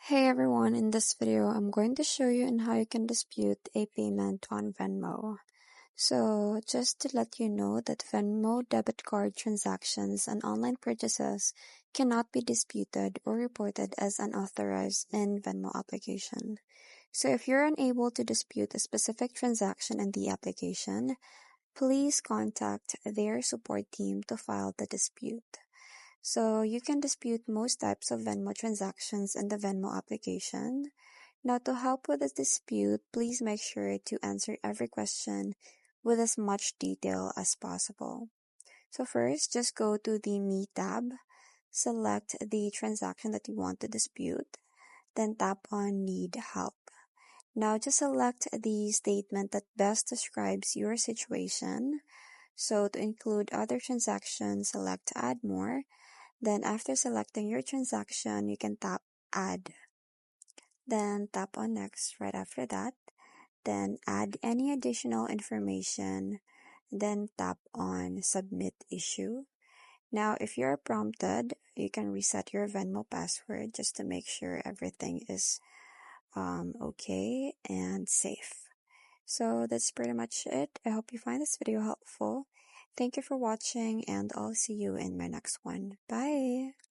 Hey everyone, in this video, I'm going to show you on how you can dispute a payment on Venmo. So just to let you know that Venmo debit card transactions and online purchases cannot be disputed or reported as unauthorized in Venmo application. So if you're unable to dispute a specific transaction in the application, please contact their support team to file the dispute. So you can dispute most types of Venmo transactions in the Venmo application. Now, to help with this dispute, please make sure to answer every question with as much detail as possible. So first, just go to the Me tab, select the transaction that you want to dispute, then tap on Need Help. Now, just select the statement that best describes your situation. So to include other transactions, select Add More. Then after selecting your transaction, you can tap Add. Then tap on Next right after that. Then add any additional information. Then tap on Submit Issue. Now, if you're prompted, you can reset your Venmo password just to make sure everything is okay and safe. So that's pretty much it. I hope you find this video helpful. Thank you for watching, and I'll see you in my next one. Bye!